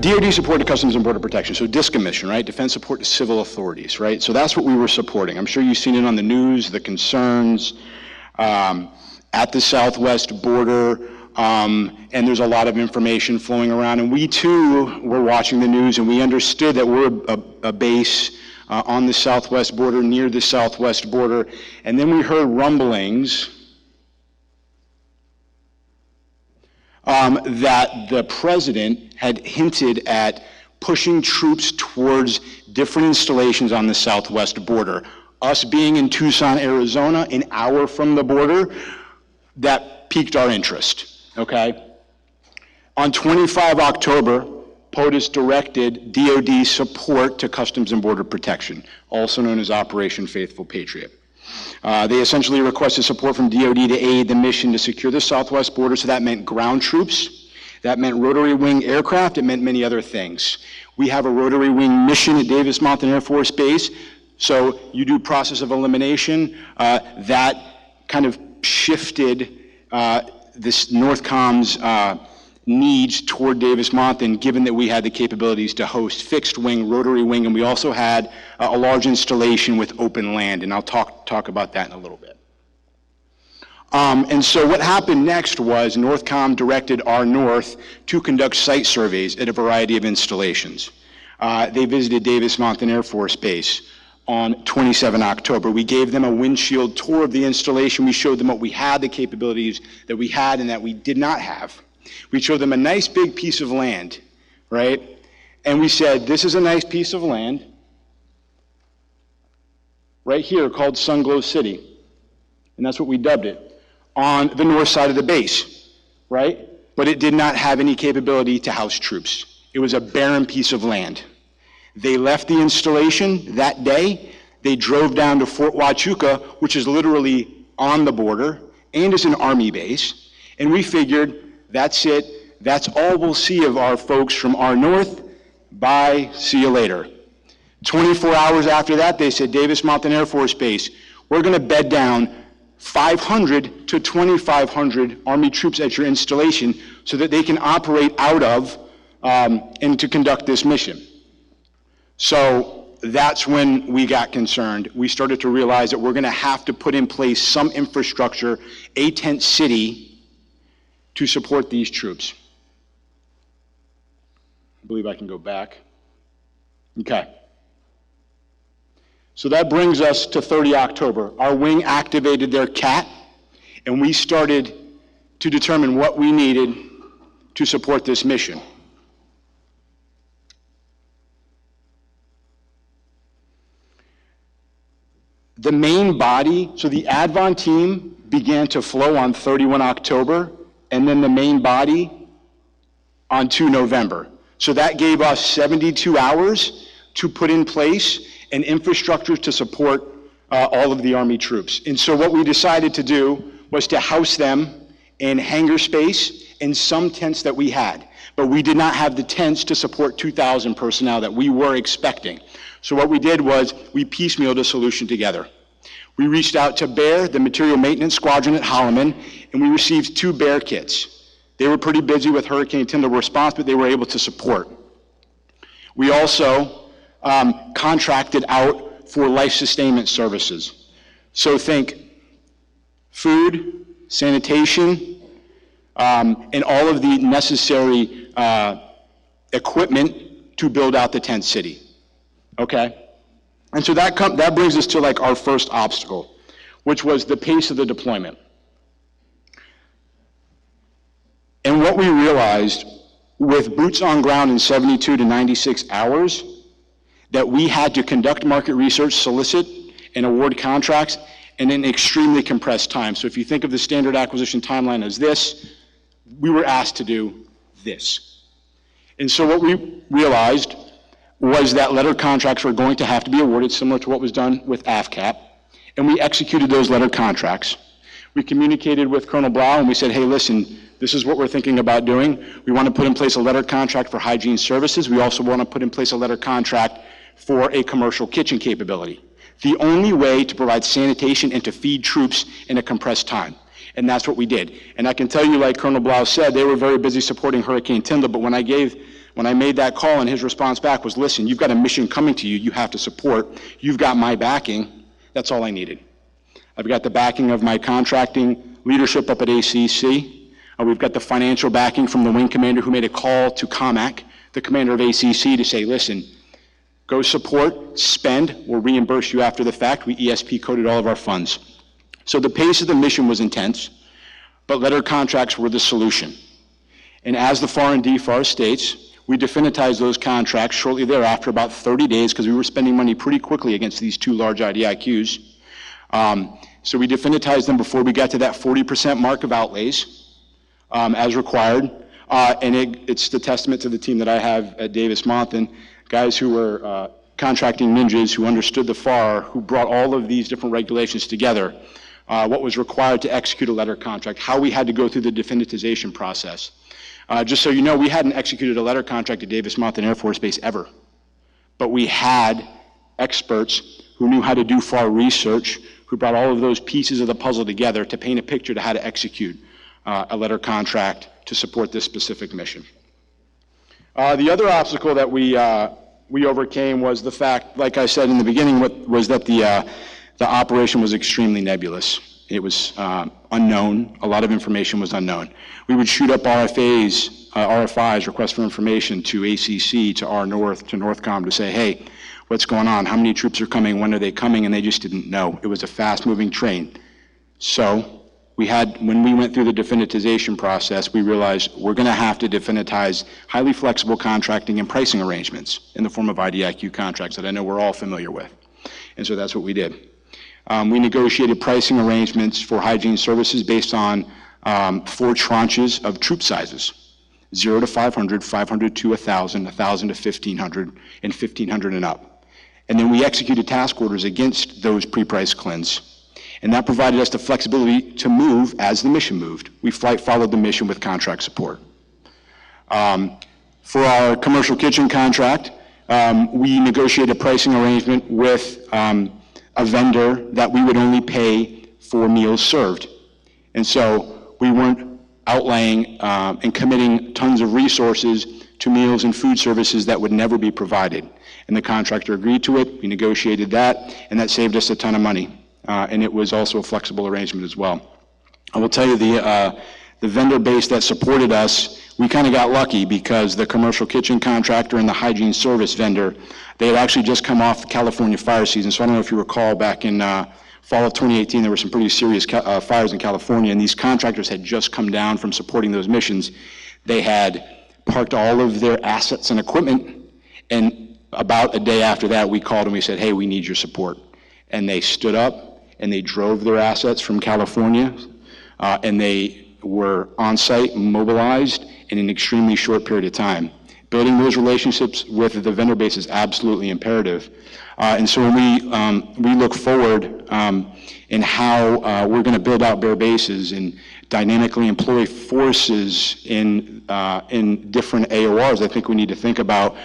DoD support to Customs and Border Protection, so DISCA mission, right? Defense support to civil authorities, right? So that's what we were supporting. I'm sure you've seen it on the news, the concerns at the southwest border, and there's a lot of information flowing around. And we too were watching the news, and we understood that we're a base on the southwest border, near the southwest border. And then we heard rumblings that the president had hinted at pushing troops towards different installations on the southwest border. Us being in Tucson, Arizona, an hour from the border, that piqued our interest, okay? On 25 October, POTUS directed DoD support to Customs and Border Protection, also known as Operation Faithful Patriot. They essentially requested support from DoD to aid the mission to secure the southwest border, so that meant ground troops, that meant rotary wing aircraft, it meant many other things. We have a rotary wing mission at Davis Monthan Air Force Base, so you do process of elimination. That kind of shifted this NORTHCOM's needs toward Davis Monthan, given that we had the capabilities to host fixed wing, rotary wing, and we also had a large installation with open land, and I'll talk about that in a little bit. And so what happened next was NORTHCOM directed our North to conduct site surveys at a variety of installations. They visited Davis Monthan Air Force Base on 27 October. We gave them a windshield tour of the installation. We showed them what we had, the capabilities that we had and that we did not have. We showed them a nice big piece of land, right? And we said, this is a nice piece of land right here called Sunglow City. And that's what we dubbed it, on the north side of the base, right? But it did not have any capability to house troops. It was a barren piece of land. They left the installation that day. They drove down to Fort Huachuca, which is literally on the border and is an Army base. And we figured, that's it. That's all we'll see of our folks from our North. Bye, see you later. 24 hours after that, they said, Davis Monthan Air Force Base, we're gonna bed down 500 to 2,500 Army troops at your installation so that they can operate out of and to conduct this mission. So that's when we got concerned. We started to realize that we're gonna have to put in place some infrastructure, a tent city, to support these troops. I believe I can go back. Okay. So that brings us to 30 October. Our wing activated their CAT, and we started to determine what we needed to support this mission. The main body, so the Advon team began to flow on 31 October, and then the main body on 2 November. So that gave us 72 hours to put in place an infrastructure to support all of the Army troops. And so what we decided to do was to house them in hangar space in some tents that we had. But we did not have the tents to support 2,000 personnel that we were expecting. So what we did was we piecemealed a solution together. We reached out to BEAR, the Material Maintenance Squadron at Holloman, and we received 2 BEAR kits. They were pretty busy with Hurricane Tyndall response, but they were able to support. We also contracted out for life sustainment services. So think food, sanitation, and all of the necessary equipment to build out the tent city, okay? And so that brings us to like our first obstacle, which was the pace of the deployment. And what we realized with boots on ground in 72 to 96 hours, that we had to conduct market research, solicit, and award contracts in an extremely compressed time. So if you think of the standard acquisition timeline as this, we were asked to do this. And so what we realized was that letter contracts were going to have to be awarded, similar to what was done with AFCAP, and we executed those letter contracts. We communicated with Colonel Blau and we said, hey, listen, this is what we're thinking about doing. We want to put in place a letter contract for hygiene services. We also want to put in place a letter contract for a commercial kitchen capability. The only way to provide sanitation and to feed troops in a compressed time. And that's what we did. And I can tell you, like Colonel Blau said, they were very busy supporting Hurricane Tyndall, but when I gave When I made that call and his response back was, listen, you've got a mission coming to you, you have to support, you've got my backing, that's all I needed. I've got the backing of my contracting leadership up at ACC. We've got the financial backing from the wing commander who made a call to COMAC, the commander of ACC, to say, listen, go support, spend, we'll reimburse you after the fact. We ESP coded all of our funds. So the pace of the mission was intense, but letter contracts were the solution. And as the FAR and DFAR states, we definitized those contracts shortly thereafter, about 30 days, because we were spending money pretty quickly against these two large IDIQs. So we definitized them before we got to that 40% mark of outlays, as required. And it's the testament to the team that I have at Davis-Monthan, guys who were contracting ninjas, who understood the FAR, who brought all of these different regulations together, what was required to execute a letter contract, how we had to go through the definitization process. Just so you know, we hadn't executed a letter contract at Davis-Monthan Air Force Base ever, but we had experts who knew how to do FAR research, who brought all of those pieces of the puzzle together to paint a picture to how to execute a letter contract to support this specific mission. The other obstacle that we overcame was the fact, like I said in the beginning, was that the operation was extremely nebulous. It was unknown. A lot of information was unknown. We would shoot up RFIs, requests for information, to ACC, to R North, to Northcom, to say, hey, what's going on? How many troops are coming? When are they coming? And they just didn't know. It was a fast-moving train. So when we went through the definitization process, we realized we're going to have to definitize highly flexible contracting and pricing arrangements in the form of IDIQ contracts that I know we're all familiar with. And so that's what we did. We negotiated pricing arrangements for hygiene services based on 4 tranches of troop sizes: 0 to 500, 500 to 1,000, 1,000 to 1,500, and 1,500 and up. And then we executed task orders against those pre-priced CLINs. And that provided us the flexibility to move as the mission moved. We followed the mission with contract support. For our commercial kitchen contract, we negotiated a pricing arrangement with a vendor that we would only pay for meals served. And so we weren't outlaying and committing tons of resources to meals and food services that would never be provided. And the contractor agreed to it, we negotiated that, and that saved us a ton of money. And it was also a flexible arrangement as well. I will tell you, the vendor base that supported us, we kind of got lucky, because the commercial kitchen contractor and the hygiene service vendor, they had actually just come off the California fire season. So I don't know if you recall, back in fall of 2018, there were some pretty serious fires in California, and these contractors had just come down from supporting those missions. They had parked all of their assets and equipment, and about a day after that, we called and we said, hey, we need your support. And they stood up and they drove their assets from California, and they were on site, mobilized in an extremely short period of time. Building those relationships with the vendor base is absolutely imperative. And so when we look forward in how we're going to build out bare bases and dynamically employ forces in different AORs, I think we need to think about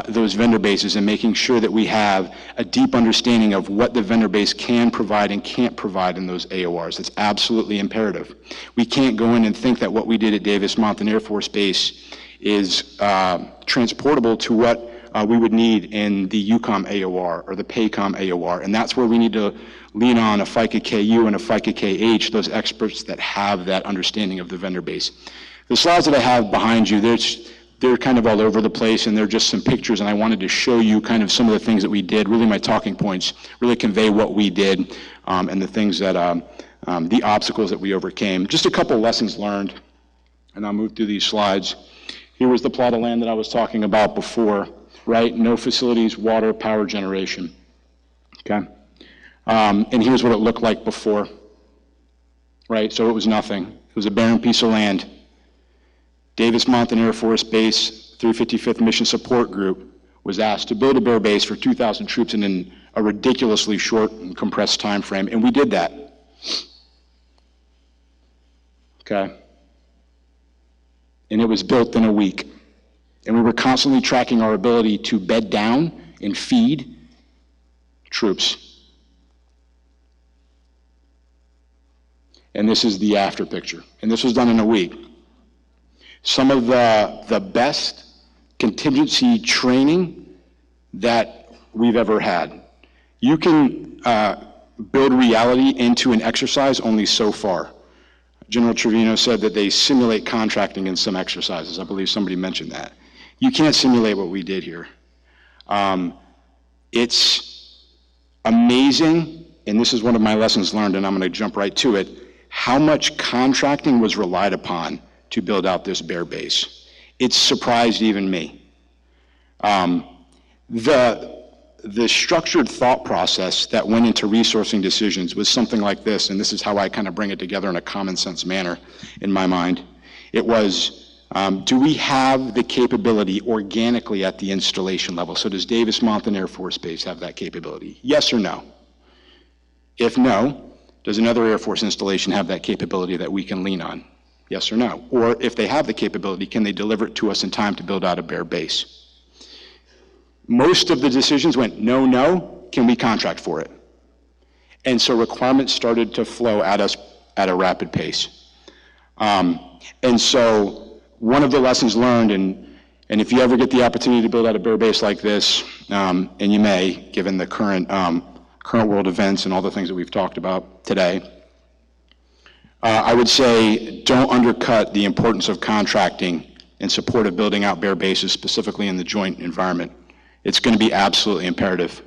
those vendor bases and making sure that we have a deep understanding of what the vendor base can provide and can't provide in those AORs. It's absolutely imperative. We can't go in and think that what we did at Davis-Monthan Air Force Base is transportable to what we would need in the UCOM AOR or the PACOM AOR, and that's where we need to lean on a FICA KU and a FICA KH, those experts that have that understanding of the vendor base. The slides that I have behind you, they're kind of all over the place, and they're just some pictures, and I wanted to show you kind of some of the things that we did, really my talking points, really convey what we did, and the things that, the obstacles that we overcame. Just a couple lessons learned, and I'll move through these slides. Here was the plot of land that I was talking about before, right? No facilities, water, power generation, okay? And here's what it looked like before, right? So it was nothing. It was a barren piece of land. Davis-Monthan Air Force Base 355th Mission Support Group was asked to build a bare base for 2,000 troops in a ridiculously short and compressed time frame, and we did that, okay? And it was built in a week. And we were constantly tracking our ability to bed down and feed troops. And this is the after picture. And this was done in a week. Some of the best contingency training that we've ever had. You can build reality into an exercise only so far. General Trevino said that they simulate contracting in some exercises. I believe somebody mentioned that. You can't simulate what we did here. It's amazing, and this is one of my lessons learned, and I'm going to jump right to it, how much contracting was relied upon to build out this bear base. It surprised even me. The structured thought process that went into resourcing decisions was something like this, and this is how I kind of bring it together in a common sense manner in my mind. It was, do we have the capability organically at the installation level? So does Davis-Monthan Air Force Base have that capability? Yes or no? If no, does another Air Force installation have that capability that we can lean on? Yes or no? Or if they have the capability, can they deliver it to us in time to build out a bear base? Most of the decisions went, no, no, can we contract for it? And so requirements started to flow at us at a rapid pace. And so one of the lessons learned, and if you ever get the opportunity to build out a bear base like this, and you may, given the current world events and all the things that we've talked about today, I would say don't undercut the importance of contracting in support of building out bear bases, specifically in the joint environment. It's going to be absolutely imperative.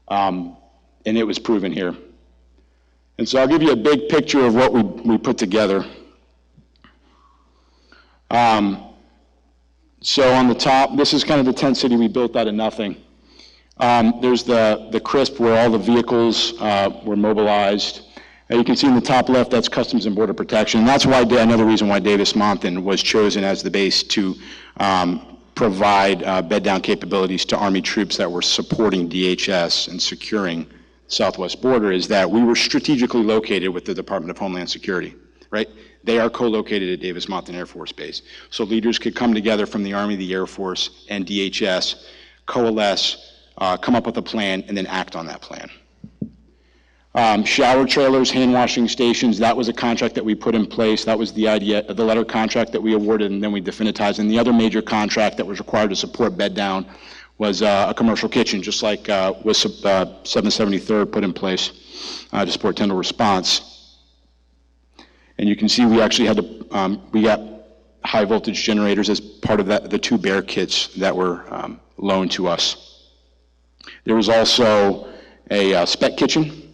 And it was proven here. And so I'll give you a big picture of what we put together. So on the top, this is kind of the tent city we built out of nothing. There's the CRISP where all the vehicles were mobilized. You can see in the top left, that's Customs and Border Protection. And that's why another reason why Davis-Monthan was chosen as the base to provide bed-down capabilities to Army troops that were supporting DHS and securing the southwest border, is that we were strategically located with the Department of Homeland Security, right? They are co-located at Davis-Monthan Air Force Base. So leaders could come together from the Army, the Air Force, and DHS, coalesce, come up with a plan, and then act on that plan. Shower trailers, hand washing stations, that was a contract that we put in place. That was the idea, the letter contract that we awarded and then we definitized. And the other major contract that was required to support bed down was a commercial kitchen, just like was 773rd put in place to support tender response. And you can see we actually had to, we got high voltage generators as part of that, the 2 bear kits that were loaned to us. There was also a spec kitchen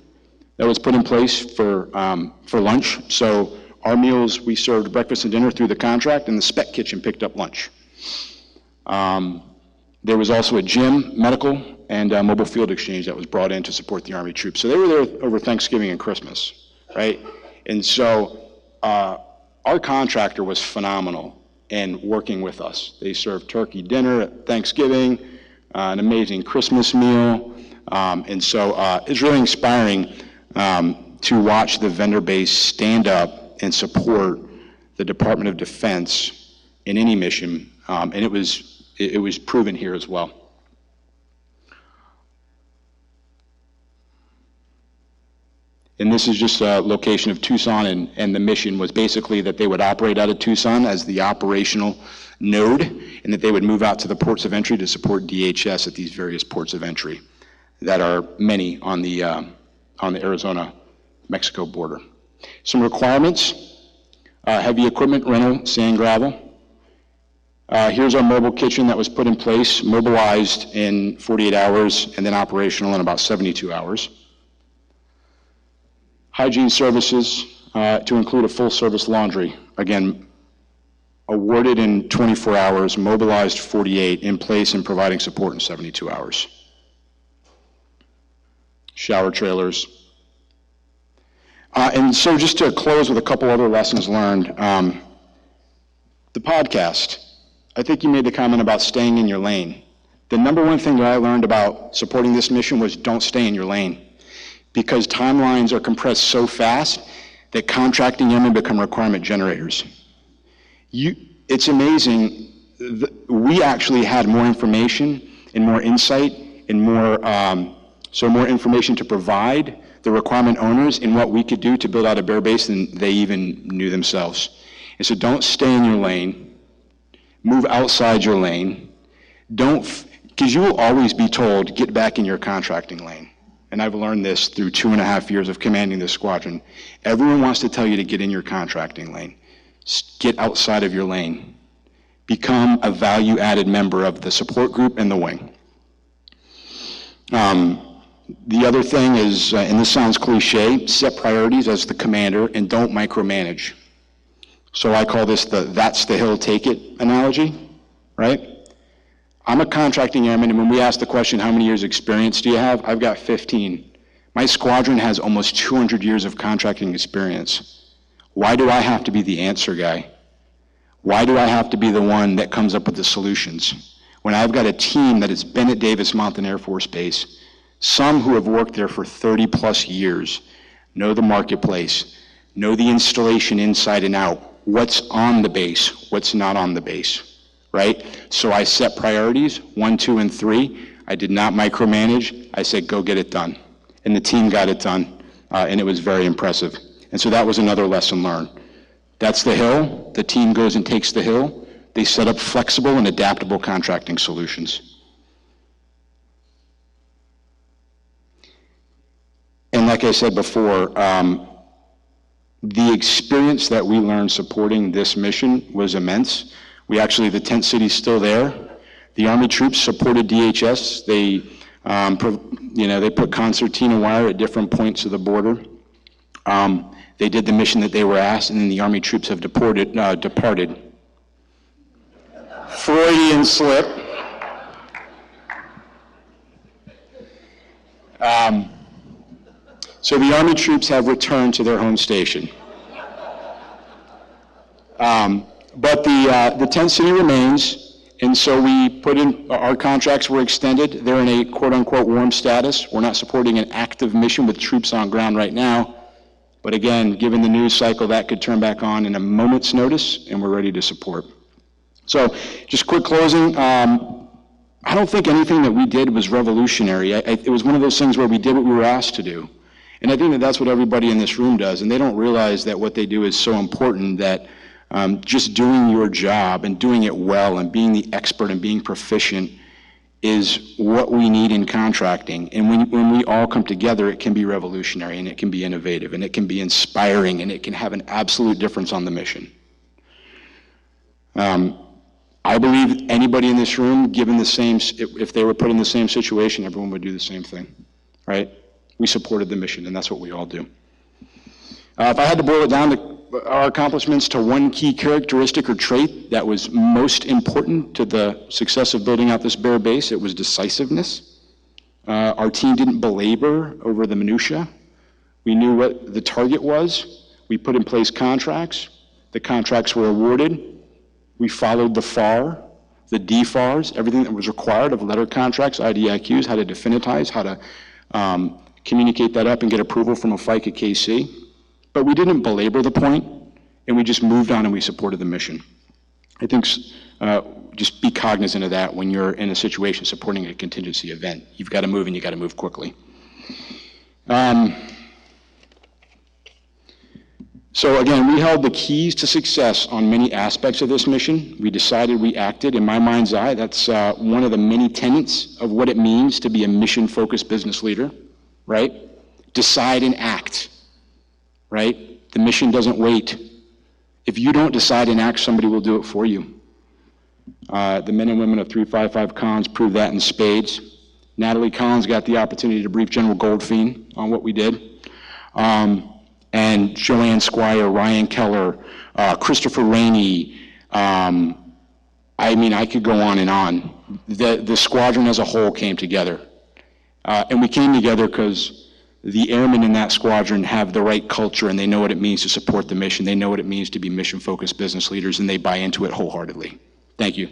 that was put in place for lunch. So our meals, we served breakfast and dinner through the contract, and the spec kitchen picked up lunch. There was also a gym, medical, and a mobile field exchange that was brought in to support the Army troops. So they were there over Thanksgiving and Christmas, right? And so our contractor was phenomenal in working with us. They served turkey dinner at Thanksgiving, an amazing Christmas meal. And so it's really inspiring to watch the vendor base stand up and support the Department of Defense in any mission, and it was proven here as well. And this is just a location of Tucson, and the mission was basically that they would operate out of Tucson as the operational node, and that they would move out to the ports of entry to support DHS at these various ports of entry that are many on the Arizona-Mexico border. Some requirements: heavy equipment rental, sand, gravel. Here's our mobile kitchen that was put in place, mobilized in 48 hours, and then operational in about 72 hours. Hygiene services to include a full-service laundry. Again, awarded in 24 hours, mobilized 48, in place and providing support in 72 hours. Shower trailers. And so just to close with a couple other lessons learned, the podcast. I think you made the comment about staying in your lane. The number one thing that I learned about supporting this mission was don't stay in your lane, because timelines are compressed so fast that contracting airmen become requirement generators. It's amazing, we actually had more information and more insight and more information to provide the requirement owners in what we could do to build out a bear base than they even knew themselves. And so don't stay in your lane, move outside your lane, Because you will always be told, get back in your contracting lane. And I've learned this through 2.5 years of commanding this squadron. Everyone wants to tell you to get in your contracting lane. Get outside of your lane. Become a value-added member of the support group and the wing. The other thing is, and this sounds cliche, set priorities as the commander and don't micromanage. So I call this the that's the hill, take it analogy, right? I'm a contracting airman, and when we ask the question, how many years experience do you have? I've got 15. My squadron has almost 200 years of contracting experience. Why do I have to be the answer guy? Why do I have to be the one that comes up with the solutions? When I've got a team that has been at Davis-Monthan Air Force Base, some who have worked there for 30 plus years, know the marketplace, know the installation inside and out, what's on the base, what's not on the base, right? So I set priorities, 1, 2, and 3. I did not micromanage. I said, go get it done. And the team got it done, and it was very impressive. And so that was another lesson learned. That's the hill. The team goes and takes the hill. They set up flexible and adaptable contracting solutions. And like I said before, the experience that we learned supporting this mission was immense. The tent city's still there. The Army troops supported DHS. They, they put concertina wire at different points of the border. They did the mission that they were asked, and then the Army troops have departed. Freudian slip. So the Army troops have returned to their home station. But the tent city remains, and so we put in, our contracts were extended. They're in a quote-unquote warm status. We're not supporting an active mission with troops on ground right now. But again, given the news cycle, that could turn back on in a moment's notice, and we're ready to support. So just quick closing. I don't think anything that we did was revolutionary. It was one of those things where we did what we were asked to do. And I think that that's what everybody in this room does, and they don't realize that what they do is so important, that just doing your job and doing it well and being the expert and being proficient is what we need in contracting. And when we all come together, it can be revolutionary, and it can be innovative, and it can be inspiring, and it can have an absolute difference on the mission. I believe anybody in this room, given the same, if they were put in the same situation, everyone would do the same thing, right? We supported the mission, and that's what we all do. If I had to boil it down to our accomplishments to one key characteristic or trait that was most important to the success of building out this Bear base, it was decisiveness. Our team didn't belabor over the minutia. We knew what the target was. We put in place contracts. The contracts were awarded. We followed the FAR, the DFARs, everything that was required of letter contracts, IDIQs, how to definitize, how to communicate that up and get approval from a FICA KC. But we didn't belabor the point, and we just moved on and we supported the mission. I think just be cognizant of that when you're in a situation supporting a contingency event. You've got to move, and you've got to move quickly. So again, we held the keys to success on many aspects of this mission. We decided, we acted. In my mind's eye, that's one of the many tenets of what it means to be a mission-focused business leader, right? Decide and act, right? The mission doesn't wait. If you don't decide and act, somebody will do it for you. The men and women of 355 Collins proved that in spades. Natalie Collins got the opportunity to brief General Goldfein on what we did. And Joanne Squire, Ryan Keller, Christopher Rainey, I could go on and on. The squadron as a whole came together. And we came together because the airmen in that squadron have the right culture, and they know what it means to support the mission. They know what it means to be mission-focused business leaders, and they buy into it wholeheartedly. Thank you.